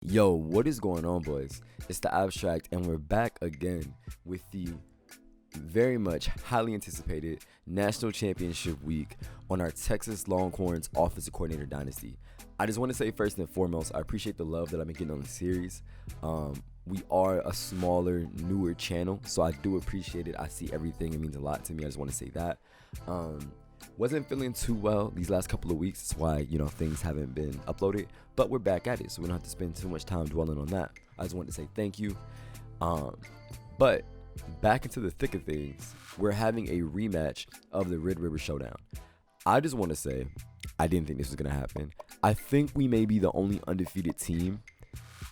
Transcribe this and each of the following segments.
Yo, what is going on, boys? It's the Abstract, and we're back again with the very much highly anticipated National Championship Week on our Texas Longhorns Offensive Coordinator Dynasty. I just want to say first and foremost, I appreciate the love that I've been getting on the series. We are a smaller, newer channel, so I do appreciate it. I see everything. It means a lot to me. I just want to say that. Wasn't feeling too well these last couple of weeks. That's why, things haven't been uploaded. But we're back at it, so we don't have to spend too much time dwelling on that. I just wanted to say thank you. But back into the thick of things, we're having a rematch of the Red River Showdown. I just want to say, I didn't think this was going to happen. I think we may be the only undefeated team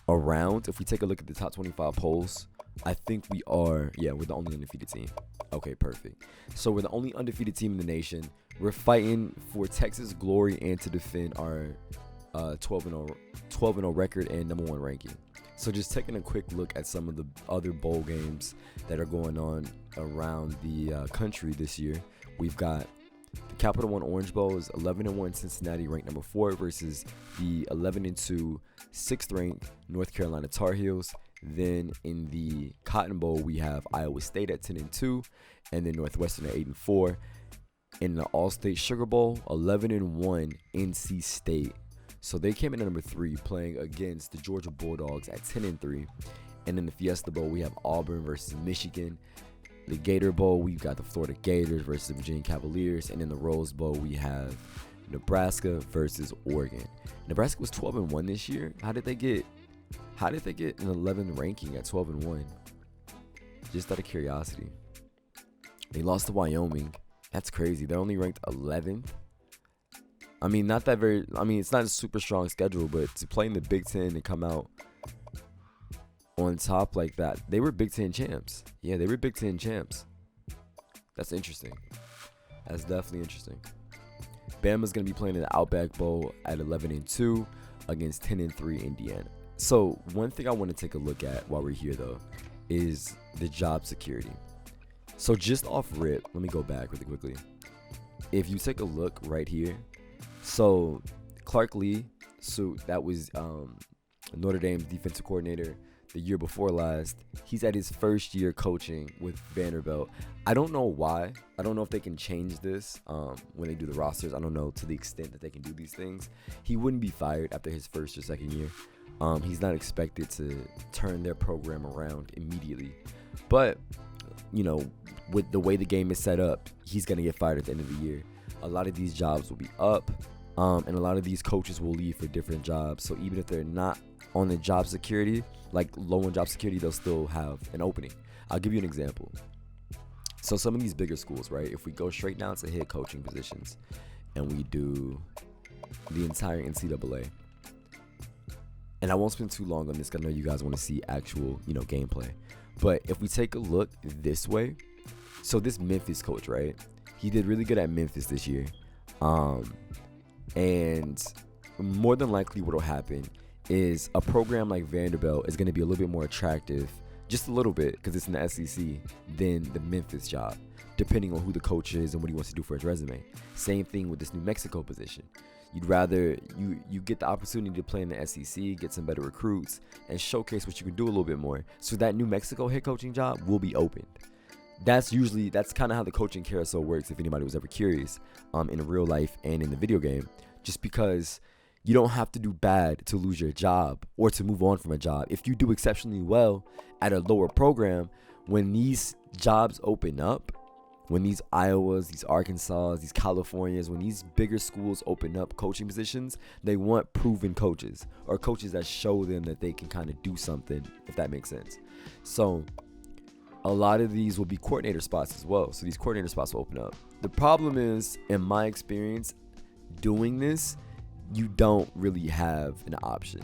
around. If we take a look at the top 25 polls, I think we are, we're the only undefeated team. Okay, perfect. So we're the only undefeated team in the nation. We're fighting for Texas glory and to defend our 12-0 record and number one ranking. So just taking a quick look at some of the other bowl games that are going on around the country this year. We've got the Capital One Orange Bowl is 11-1 Cincinnati, ranked number 4, versus the 11-2 6th ranked North Carolina Tar Heels. Then in the Cotton Bowl, we have Iowa State at 10-2, and then Northwestern at 8-4. In the All-State Sugar Bowl, 11-1 NC State. So they came in at number 3, playing against the Georgia Bulldogs at 10-3. And in the Fiesta Bowl, we have Auburn versus Michigan. The Gator Bowl, we've got the Florida Gators versus the Virginia Cavaliers. And in the Rose Bowl, we have Nebraska versus Oregon. Nebraska was 12-1 this year. How did they get an 11 ranking at 12-1? Just out of curiosity. They lost to Wyoming. That's crazy. They're only ranked 11th. It's not a super strong schedule, but to play in the Big Ten and come out on top like that, they were Big Ten champs. Yeah, they were Big Ten champs. That's interesting. That's definitely interesting. Bama's going to be playing in the Outback Bowl at 11-2 against 10-3 Indiana. So one thing I want to take a look at while we're here, though, is the job security. So just off rip, let me go back really quickly. If you take a look right here, so Clark Lee, so that was Notre Dame's defensive coordinator the year before last. He's at his first year coaching with Vanderbilt. I don't know why. I don't know if they can change this when they do the rosters. I don't know to the extent that they can do these things. He wouldn't be fired after his first or second year. He's not expected to turn their program around immediately. But, with the way the game is set up, he's going to get fired at the end of the year. A lot of these jobs will be up, and a lot of these coaches will leave for different jobs. So even if they're not on the job security, like low on job security, they'll still have an opening. I'll give you an example. So some of these bigger schools, right, if we go straight down to head coaching positions and we do the entire NCAA, and I won't spend too long on this because I know you guys want to see actual, gameplay. But if we take a look this way, so this Memphis coach, right, he did really good at Memphis this year. And more than likely what will happen is a program like Vanderbilt is going to be a little bit more attractive, just a little bit, because it's in the SEC, than the Memphis job, depending on who the coach is and what he wants to do for his resume. Same thing with this New Mexico position. You'd rather you get the opportunity to play in the SEC, get some better recruits, and showcase what you can do a little bit more. So that New Mexico head coaching job will be opened. That's kind of how the coaching carousel works, if anybody was ever curious, in real life and in the video game. Just because you don't have to do bad to lose your job or to move on from a job. If you do exceptionally well at a lower program, when these jobs open up, when these Iowas, these Arkansas, these Californias, when these bigger schools open up coaching positions, they want proven coaches or coaches that show them that they can kind of do something, if that makes sense. So a lot of these will be coordinator spots as well. So these coordinator spots will open up. The problem is, in my experience doing this, you don't really have an option.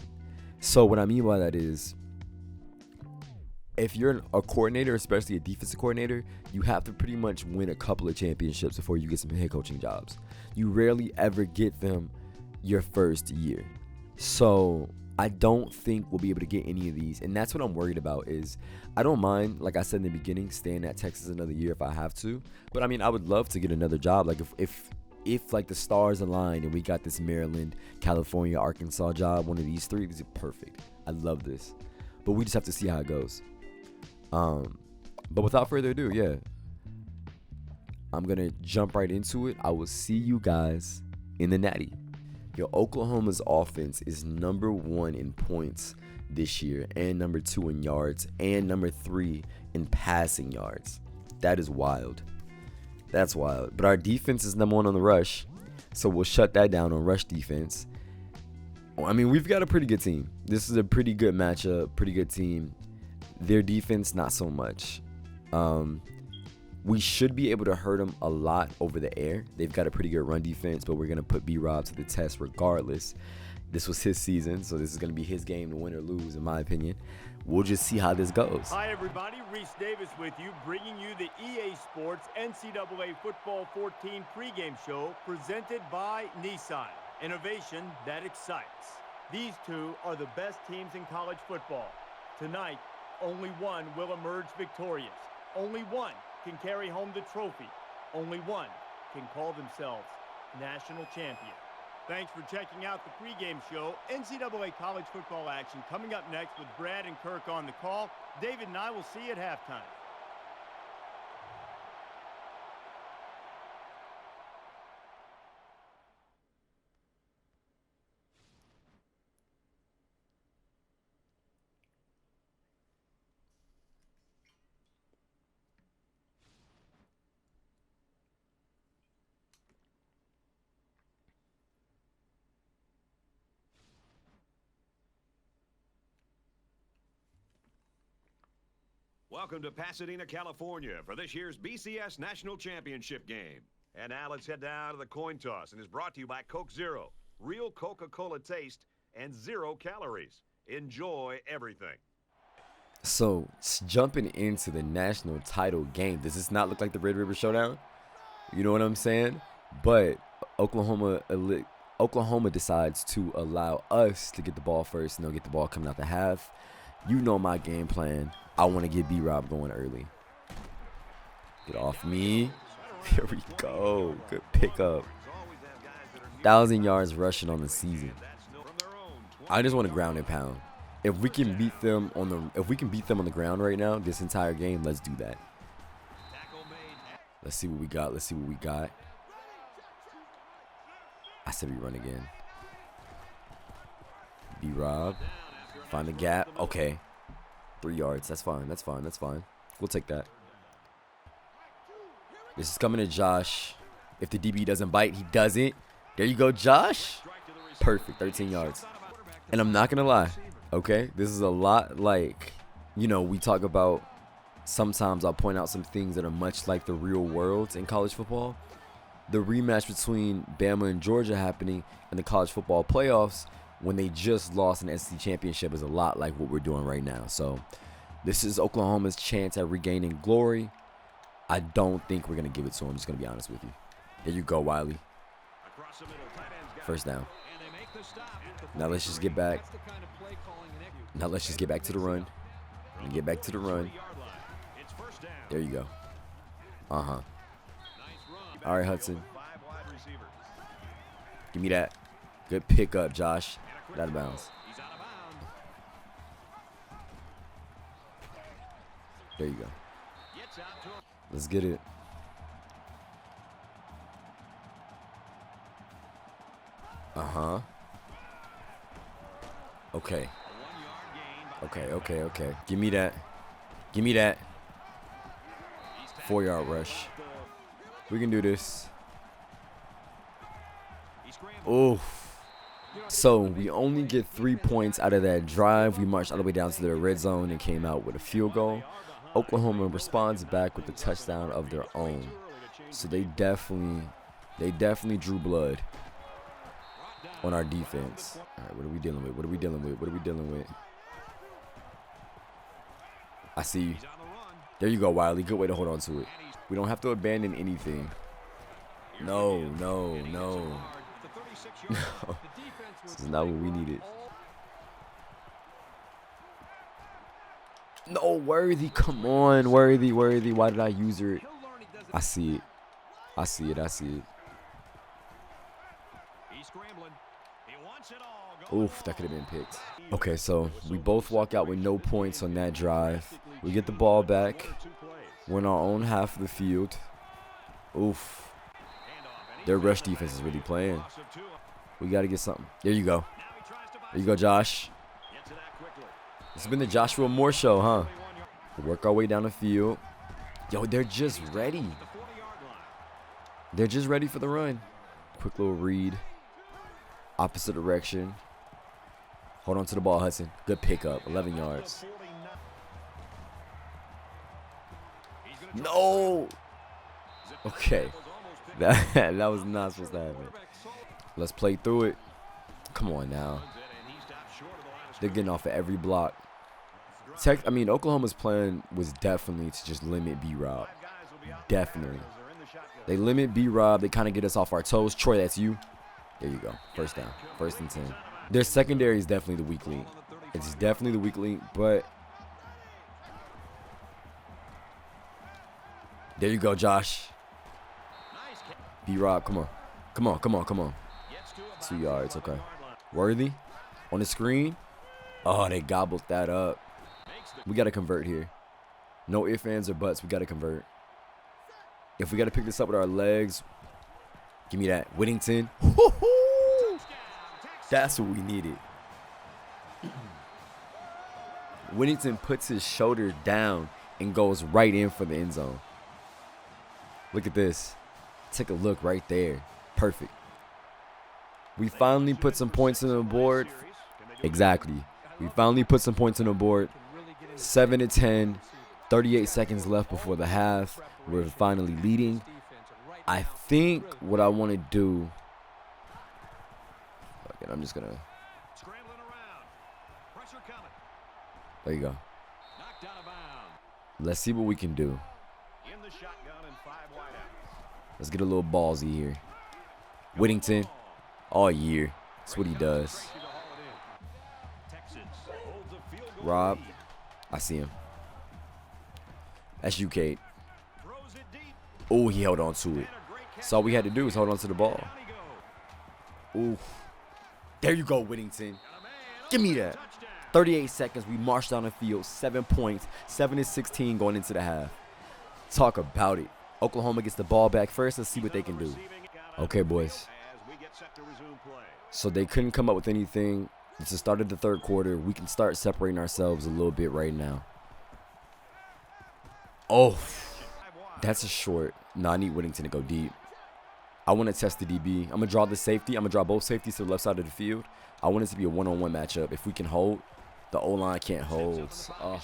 So what I mean by that is, if you're a coordinator, especially a defensive coordinator, you have to pretty much win a couple of championships before you get some head coaching jobs. You rarely ever get them your first year. So I don't think we'll be able to get any of these. And that's what I'm worried about. Is I don't mind, like I said in the beginning, staying at Texas another year if I have to. But I would love to get another job. Like if like the stars aligned and we got this Maryland, California, Arkansas job, one of these three, this is perfect. I love this. But we just have to see how it goes. But without further ado, yeah, I'm going to jump right into it. I will see you guys in the Natty. Yo, Oklahoma's offense is number 1 in points this year, and number 2 in yards, and number 3 in passing yards. That is wild. That's wild. But our defense is number 1 on the rush, so we'll shut that down on rush defense. I mean, we've got a pretty good team. This is a pretty good matchup, pretty good team. Their defense, not so much. We should be able to hurt them a lot over the air. They've got a pretty good run defense, but we're going to put B-Rob to the test regardless. This was his season, so this is going to be his game to win or lose, in my opinion. We'll just see how this goes. Hi, everybody. Reese Davis with you, bringing you the EA Sports NCAA Football 14 pregame show presented by Nissan. Innovation that excites. These two are the best teams in college football. Tonight, only one will emerge victorious. Only one can carry home the trophy. Only one can call themselves national champion. Thanks for checking out the pregame show. NCAA college football action coming up next with Brad and Kirk on the call. David and I will see you at halftime. Welcome to Pasadena, California for this year's BCS National Championship game. And now let's head down to the coin toss, and is brought to you by Coke Zero. Real Coca-Cola taste and 0 calories. Enjoy everything. So, jumping into the national title game, does this not look like the Red River Showdown? You know what I'm saying? But Oklahoma decides to allow us to get the ball first, and they'll get the ball coming out the half. You know my game plan. I want to get B-Rob going early. Get off me. Here we go. Good pickup. 1,000 yards rushing on the season. I just want to ground and pound. If we can beat them on the ground right now, this entire game, let's do that. Let's see what we got. Let's see what we got. I said we run again. B-Rob. Find the gap. Okay. 3 yards. That's fine. That's fine. That's fine. We'll take that. This is coming to Josh. If the DB doesn't bite, he doesn't. There you go, Josh. Perfect. 13 yards. And I'm not going to lie. Okay? This is a lot like, you know, we talk about, sometimes I'll point out some things that are much like the real world in college football. The rematch between Bama and Georgia happening in the college football playoffs when they just lost an SEC championship is a lot like what we're doing right now. So this is Oklahoma's chance at regaining glory. I don't think we're going to give it to them. I'm just going to be honest with you. There you go, Wiley. First down. Now let's just get back. Now let's just get back to the run. And get back to the run. There you go. Uh-huh. All right, Hudson. Give me that. Good pickup, Josh. Get out of bounds. There you go. Let's get it. Uh-huh. Okay. Okay. Give me that. Give me that. 4-yard rush. We can do this. Oof. So we only get 3 points out of that drive. We marched all the way down to the red zone and came out with a field goal. Oklahoma responds back with a touchdown of their own. So they definitely drew blood on our defense. All right, what are we dealing with? I see you. There you go, Wiley. Good way to hold on to it. We don't have to abandon anything. No. This is not what we needed. No, Worthy. Come on, Worthy. Why did I use it? I see it. Oof, that could have been picked. Okay, so we both walk out with no points on that drive. We get the ball back. We're in our own half of the field. Oof. Their rush defense is really playing. We got to get something. There you go. There you go, Josh. It's been the Joshua Moore show, huh? We work our way down the field. Yo, they're just ready. They're just ready for the run. Quick little read. Opposite direction. Hold on to the ball, Hudson. Good pickup. 11 yards. No. Okay. That was not supposed to happen. Let's play through it. Come on now. They're getting off of every block. Oklahoma's plan was definitely to just limit B-Rob. Definitely. They limit B-Rob. They kind of get us off our toes. Troy, that's you. There you go. First down. 1st and 10. Their secondary is definitely the weak link. It's definitely the weak link, but there you go, Josh. B-Rob, come on. Come on, come on, come on. 2 yards, okay. Worthy on the screen. Oh, they gobbled that up. We got to convert here. No ifs, ands, or buts. We got to convert. If we got to pick this up with our legs, give me that. Whittington. That's what we needed. Whittington puts his shoulders down and goes right in for the end zone. Look at this. Take a look right there. Perfect. We finally put some points on the board. Exactly. We finally put some points on the board. 7-10. 38 seconds left before the half. We're finally leading. I think what I want to do. Okay, I'm just going to. There you go. Let's see what we can do. Let's get a little ballsy here. Whittington, all year. That's what he does. Rob, I see him. That's you, Kate. Oh, he held on to it. So all we had to do was hold on to the ball. Ooh. There you go, Whittington. Give me that. 38 seconds. We marched down the field. 7 points. 7-16 going into the half. Talk about it. Oklahoma gets the ball back first. Let's see what they can do. Okay, boys. So they couldn't come up with anything. It's the start of the 3rd quarter. We can start separating ourselves a little bit right now. Oh, that's a short. No, I need Whittington to go deep. I want to test the DB. I'm going to draw the safety. I'm going to draw both safeties to the left side of the field. I want it to be a one-on-one matchup. If we can hold, the O-line can't hold. Oh.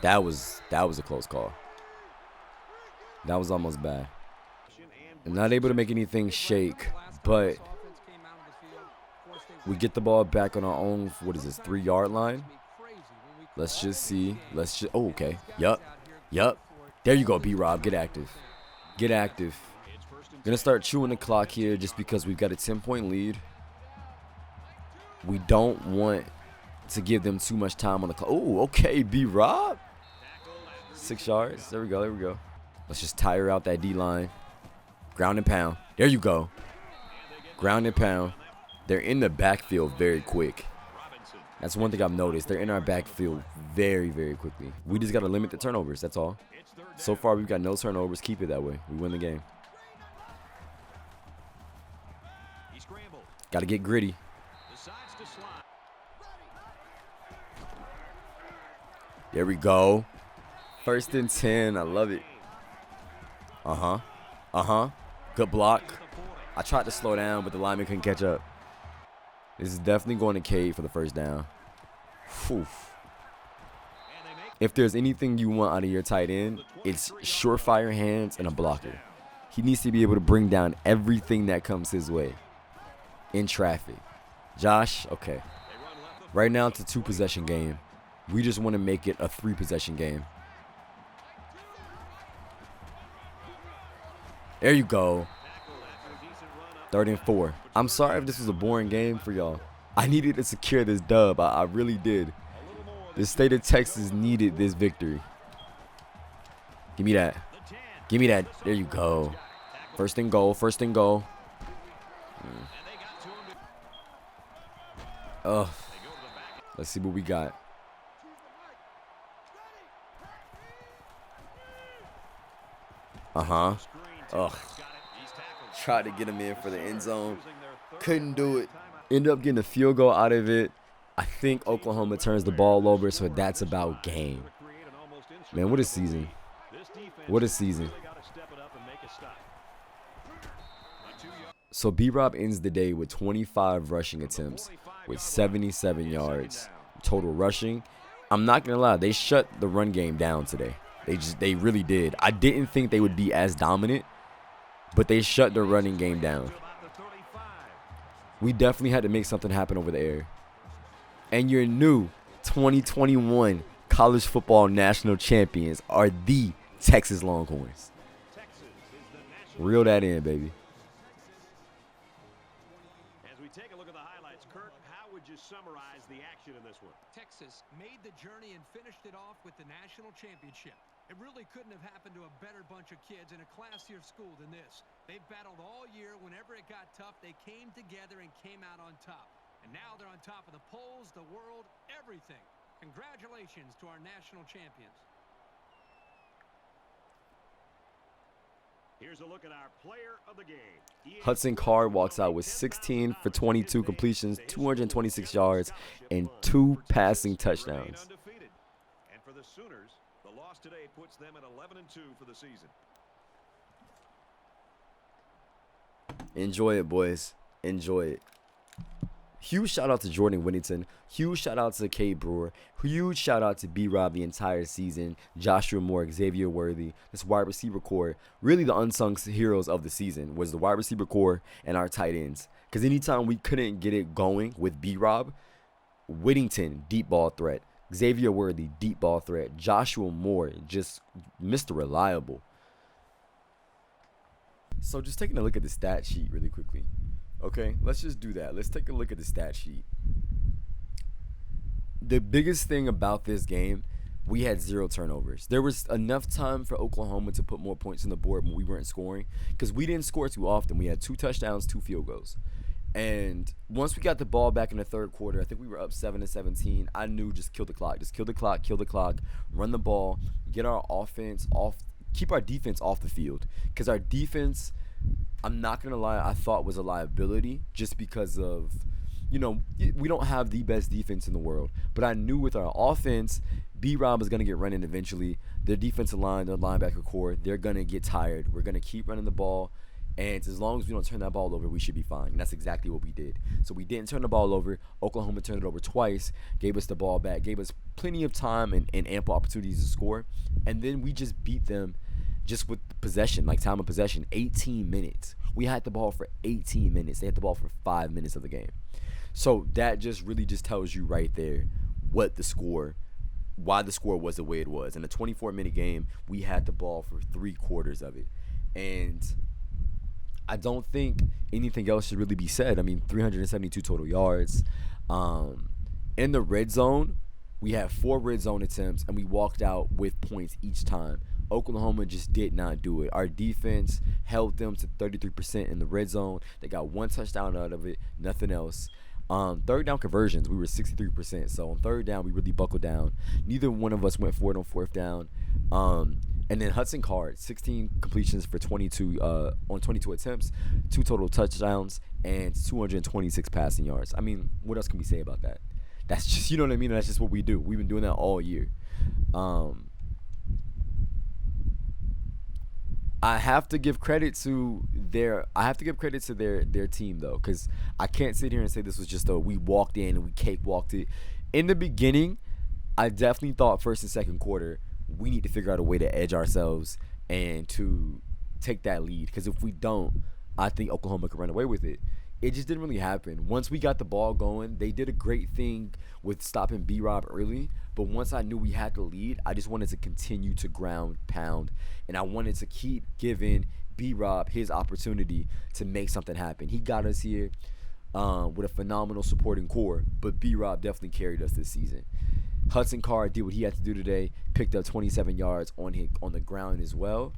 That was a close call. That was almost bad. I'm not able to make anything shake, but we get the ball back on our own, what is this, 3-yard line? Let's just see. Oh, okay. Yup. There you go, B-Rob. Get active. Get active. Gonna start chewing the clock here just because we've got a 10-point lead. We don't want to give them too much time on the clock. Oh, okay, B-Rob. 6 yards. There we go. Let's just tire out that D-line. Ground and pound. There you go. Ground and pound. They're in the backfield very quick. That's one thing I've noticed. They're in our backfield very, very quickly. We just got to limit the turnovers. That's all. So far, we've got no turnovers. Keep it that way. We win the game. Got to get gritty. There we go. 1st and 10. I love it. Good block. I tried to slow down, but the lineman couldn't catch up. This is definitely going to Cade for the 1st down. Whew. If there's anything you want out of your tight end, it's surefire hands and a blocker. He needs to be able to bring down everything that comes his way in traffic. Josh, okay. Right now it's a 2-possession game. We just want to make it a 3-possession game. There you go. 3rd and 4. I'm sorry if this was a boring game for y'all. I needed to secure this dub. I really did. The state of Texas needed this victory. Give me that. Give me that. There you go. 1st and goal. Oh, let's see what we got. Ugh. Tried to get him in for the end zone. Couldn't do it. Ended up getting a field goal out of it. I think Oklahoma turns the ball over, so that's about game. Man, what a season. What a season. So B-Rob ends the day with 25 rushing attempts with 77 yards total rushing. I'm not going to lie, they shut the run game down today. They really did. I didn't think they would be as dominant, but they shut the running game down. We definitely had to make something happen over the air. And your new 2021 college football national champions are the Texas Longhorns. Reel that in, baby. As we take a look at the highlights, Kirk, how would you summarize the action in this one? Texas made the journey and finished it off with the national championship. It really couldn't have happened to a better bunch of kids in a classier school than this. They've battled all year. Whenever it got tough, they came together and came out on top. And now they're on top of the polls, the world, everything. Congratulations to our national champions. Here's a look at our player of the game. Hudson Card walks out with 16 for 22 completions, 226 yards, and 2 passing touchdowns. And for the Sooners, the loss today puts them at 11-2 for the season. Enjoy it, boys. Enjoy it. Huge shout out to Jordan Whittington. Huge shout out to Cade Brewer. Huge shout out to B-Rob the entire season. Joshua Moore, Xavier Worthy. This wide receiver core. Really the unsung heroes of the season was the wide receiver core and our tight ends. Because anytime we couldn't get it going with B-Rob, Whittington, deep ball threat. Xavier Worthy, deep ball threat. Joshua Moore, just Mr. Reliable. So just taking a look at the stat sheet really quickly. Okay, let's just do that. Let's take a look at the stat sheet. The biggest thing about this game, we had 0 turnovers. There was enough time for Oklahoma to put more points on the board when we weren't scoring because we didn't score too often. We had 2 touchdowns, 2 field goals. And once we got the ball back in the third quarter, I think we were up 7-17. I knew just kill the clock. Just kill the clock, run the ball, get our offense off, keep our defense off the field. Because our defense, I'm not going to lie, I thought was a liability just because of, you know, we don't have the best defense in the world. But I knew with our offense, B-Rob is going to get running eventually. Their defensive line, their linebacker core, they're going to get tired. We're going to keep running the ball. And as long as we don't turn that ball over, we should be fine. And that's exactly what we did. So we didn't turn the ball over. Oklahoma turned it over twice, gave us the ball back, gave us plenty of time and ample opportunities to score. And then we just beat them just with possession, like time of possession, 18 minutes. We had the ball for 18 minutes. They had the ball for 5 minutes of the game. So that just really just tells you right there what the score, why the score was the way it was. In a 24-minute game, we had the ball for 3/4 of it. And I don't think anything else should really be said. I mean, 372 total yards. In the red zone, we had 4 red zone attempts, and we walked out with points each time. Oklahoma just did not do it. Our defense held them to 33% in the red zone. They got 1 touchdown out of it, nothing else. Third down conversions, we were 63%. So on third down, we really buckled down. Neither one of us went for it on fourth down. And then Hudson Card, 16 completions for 22 on 22 attempts, 2 total touchdowns, and 226 passing yards. I mean, what else can we say about that? That's just, you know what I mean? That's just what we do. We've been doing that all year. I have to give credit to their team though, because I can't sit here and say this was just we walked in and we cakewalked it. In the beginning, I definitely thought first and second quarter we need to figure out a way to edge ourselves and to take that lead, because if we don't, I think Oklahoma could run away with it. It just didn't really happen. Once we got the ball going, they did a great thing with stopping B-Rob early. But once I knew we had the lead, I just wanted to continue to ground pound. And I wanted to keep giving B-Rob his opportunity to make something happen. He got us here with a phenomenal supporting core. But B-Rob definitely carried us this season. Hudson Card did what he had to do today. Picked up 27 yards on the ground as well.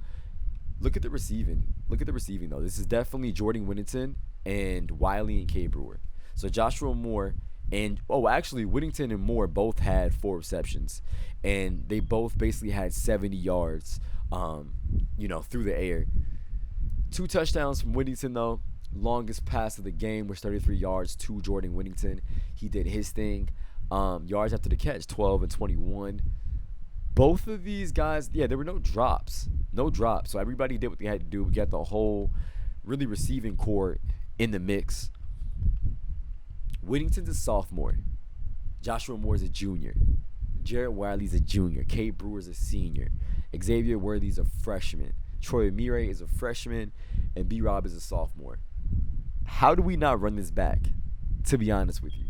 Look at the receiving. Though. This is definitely Jordan Whittington and Wiley and Cade Brewer. So Joshua Moore And, actually, Whittington and Moore both had 4 receptions. And they both basically had 70 yards, through the air. 2 touchdowns from Whittington, though. Longest pass of the game was 33 yards to Jordan Whittington. He did his thing. Yards after the catch, 12 and 21. Both of these guys, there were no drops. No drops. So everybody did what they had to do. We got the whole really receiving core in the mix. Whittington's a sophomore. Joshua Moore's a junior. Jarrett Wiley's a junior. Cade Brewer's a senior. Xavier Worthy's a freshman. Troy Amire is a freshman. And B-Rob is a sophomore. How do we not run this back, to be honest with you?